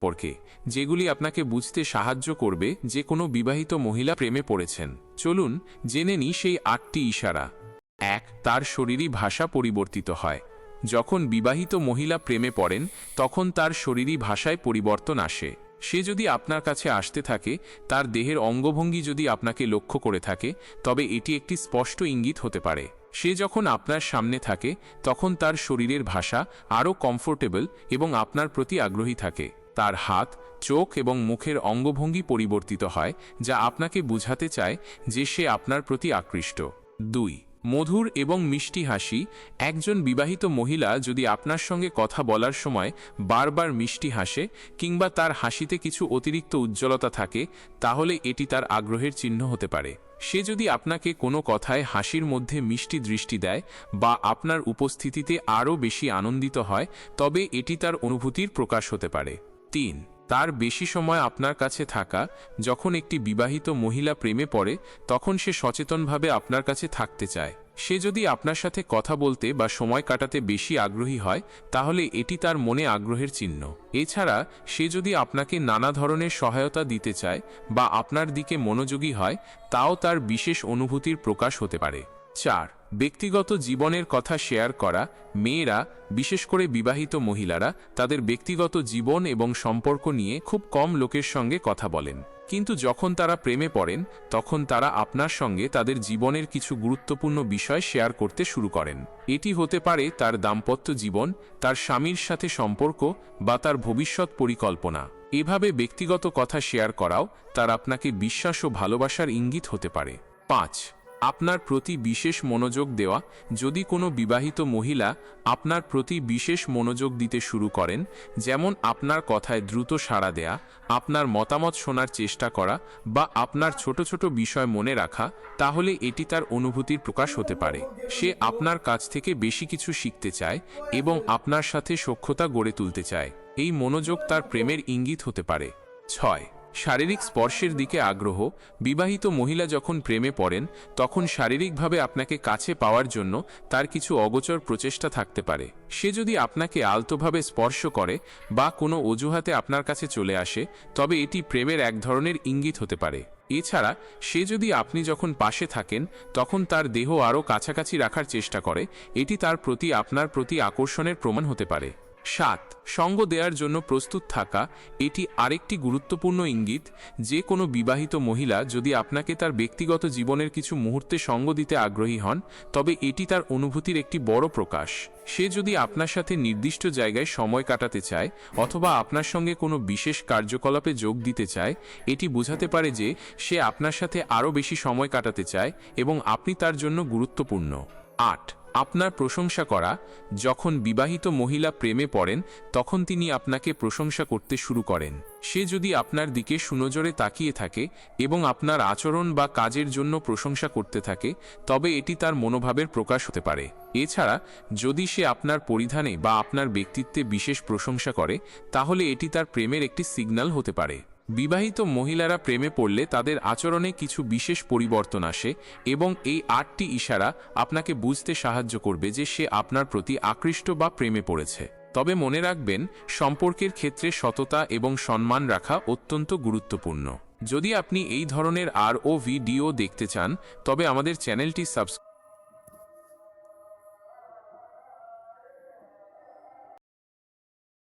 সম্পর্কে, যেগুলি আপনাকে বুঝতে সাহায্য করবে যে কোনো বিবাহিত মহিলা প্রেমে পড়েছেন। চলুন জেনে নিই সেই 8টি ইশারা। 1. তার শরীরী ভাষা পরিবর্তিত হয়। যখন বিবাহিত মহিলা প্রেমে পড়েন তখন তার শরীরী ভাষায় পরিবর্তন আসে। সে যদি আপনার কাছে আসতে থাকে, তার দেহের অঙ্গভঙ্গি যদি আপনাকে লক্ষ্য করে থাকে, তবে এটি একটি স্পষ্ট ইঙ্গিত হতে পারে। সে যখন আপনার সামনে থাকে তখন তার শরীরের ভাষা আরও কমফোর্টেবল এবং আপনার প্রতি আগ্রহী থাকে। তার হাত, চোখ এবং মুখের অঙ্গভঙ্গি পরিবর্তিত হয়, যা আপনাকে বোঝাতে চায় যে সে আপনার প্রতি আকৃষ্ট। 2. মধুর এবং মিষ্টি হাসি। একজন বিবাহিত মহিলা যদি আপনার সঙ্গে কথা বলার সময় বারবার মিষ্টি হাসে কিংবা তার হাসিতে কিছু অতিরিক্ত উজ্জ্বলতা থাকে, তাহলে এটি তার আগ্রহের চিহ্ন হতে পারে। সে যদি আপনাকে কোনো কথায় হাসির মধ্যে মিষ্টি দৃষ্টি দেয় বা আপনার উপস্থিতিতে আরও বেশি আনন্দিত হয়, তবে এটি তার অনুভূতির প্রকাশ হতে পারে। 3. তার বেশি সময় আপনার কাছে থাকা। যখন একটি বিবাহিত মহিলা প্রেমে পড়ে তখন সে সচেতনভাবে আপনার কাছে থাকতে চায়। সে যদি আপনার সাথে কথা বলতে বা সময় কাটাতে বেশি আগ্রহী হয়, তাহলে এটি তার মনে আগ্রহের চিহ্ন। এছাড়া সে যদি আপনাকে নানা ধরনের সহায়তা দিতে চায় বা আপনার দিকে মনোযোগী হয়, তাও তার বিশেষ অনুভূতির প্রকাশ হতে পারে। 4. ব্যক্তিগত জীবনের কথা শেয়ার করা। মেয়েরা, বিশেষ করে বিবাহিত মহিলারা, তাদের ব্যক্তিগত জীবন এবং সম্পর্ক নিয়ে খুব কম লোকের সঙ্গে কথা বলেন। কিন্তু যখন তারা প্রেমে পড়েন তখন তারা আপনার সঙ্গে তাদের জীবনের কিছু গুরুত্বপূর্ণ বিষয় শেয়ার করতে শুরু করেন। এটি হতে পারে তার দাম্পত্য জীবন, তার স্বামীর সাথে সম্পর্ক বা তার ভবিষ্যৎ পরিকল্পনা। এভাবে ব্যক্তিগত কথা শেয়ার করাও তার আপনাকে বিশ্বাস ও ভালোবাসার ইঙ্গিত হতে পারে। 5. আপনার প্রতি বিশেষ মনোযোগ দেওয়া। যদি কোনো বিবাহিত মহিলা আপনার প্রতি বিশেষ মনোযোগ দিতে শুরু করেন, যেমন আপনার কথায় দ্রুত সাড়া দেয়া, আপনার মতামত শোনার চেষ্টা করা বা আপনার ছোট ছোট বিষয় মনে রাখা, তাহলে এটি তার অনুভূতির প্রকাশ হতে পারে। সে আপনার কাছ থেকে বেশি কিছু শিখতে চায় এবং আপনার সাথে সখ্যতা গড়ে তুলতে চায়। এই মনোযোগ তার প্রেমের ইঙ্গিত হতে পারে। 6. শারীরিক স্পর্শের দিকে আগ্রহ। বিবাহিত মহিলা যখন প্রেমে পড়েন তখন শারীরিকভাবে আপনাকে কাছে পাওয়ার জন্য তার কিছু অগোচর প্রচেষ্টা থাকতে পারে। সে যদি আপনাকে আলতোভাবে স্পর্শ করে বা কোনো অজুহাতে আপনার কাছে চলে আসে, তবে এটি প্রেমের এক ধরনের ইঙ্গিত হতে পারে। এছাড়া সে যদি আপনি যখন পাশে থাকেন তখন তার দেহ আরও কাছাকাছি রাখার চেষ্টা করে, এটি তার প্রতি আপনার প্রতি আকর্ষণের প্রমাণ হতে পারে। 7. সঙ্গ দেওয়ার জন্য প্রস্তুত থাকা। এটি আরেকটি গুরুত্বপূর্ণ ইঙ্গিত। যে কোনো বিবাহিত মহিলা যদি আপনাকে তার ব্যক্তিগত জীবনের কিছু মুহূর্তে সঙ্গ দিতে আগ্রহী হন, তবে এটি তার অনুভূতির একটি বড় প্রকাশ। সে যদি আপনার সাথে নির্দিষ্ট জায়গায় সময় কাটাতে চায় অথবা আপনার সঙ্গে কোনো বিশেষ কার্যকলাপে যোগ দিতে চায়, এটি বোঝাতে পারে যে সে আপনার সাথে আরও বেশি সময় কাটাতে চায় এবং আপনি তার জন্য গুরুত্বপূর্ণ। 8. আপনার প্রশংসা করা। যখন বিবাহিত মহিলা প্রেমে পড়েন তখন তিনি আপনাকে প্রশংসা করতে শুরু করেন। সে যদি আপনার দিকে সুনজরে তাকিয়ে থাকে এবং আপনার আচরণ বা কাজের জন্য প্রশংসা করতে থাকে, তবে এটি তার মনোভাবের প্রকাশ হতে পারে। এছাড়া যদি সে আপনার পরিধানে বা আপনার ব্যক্তিত্বে বিশেষ প্রশংসা করে, তাহলে এটি তার প্রেমের একটি সিগন্যাল হতে পারে। বিবাহিত মহিলারা প্রেমে পড়লে তাদের আচরণে কিছু বিশেষ পরিবর্তন আসে এবং এই 8টি ইশারা আপনাকে বুঝতে সাহায্য করবে যে সে আপনার প্রতি আকৃষ্ট বা প্রেমে পড়েছে। তবে মনে রাখবেন, সম্পর্কের ক্ষেত্রে সততা এবং সম্মান রাখা অত্যন্ত গুরুত্বপূর্ণ। যদি আপনি এই ধরনের আরও ভিডিও দেখতে চান, তবে আমাদের চ্যানেলটি সাবস্ক্রাইব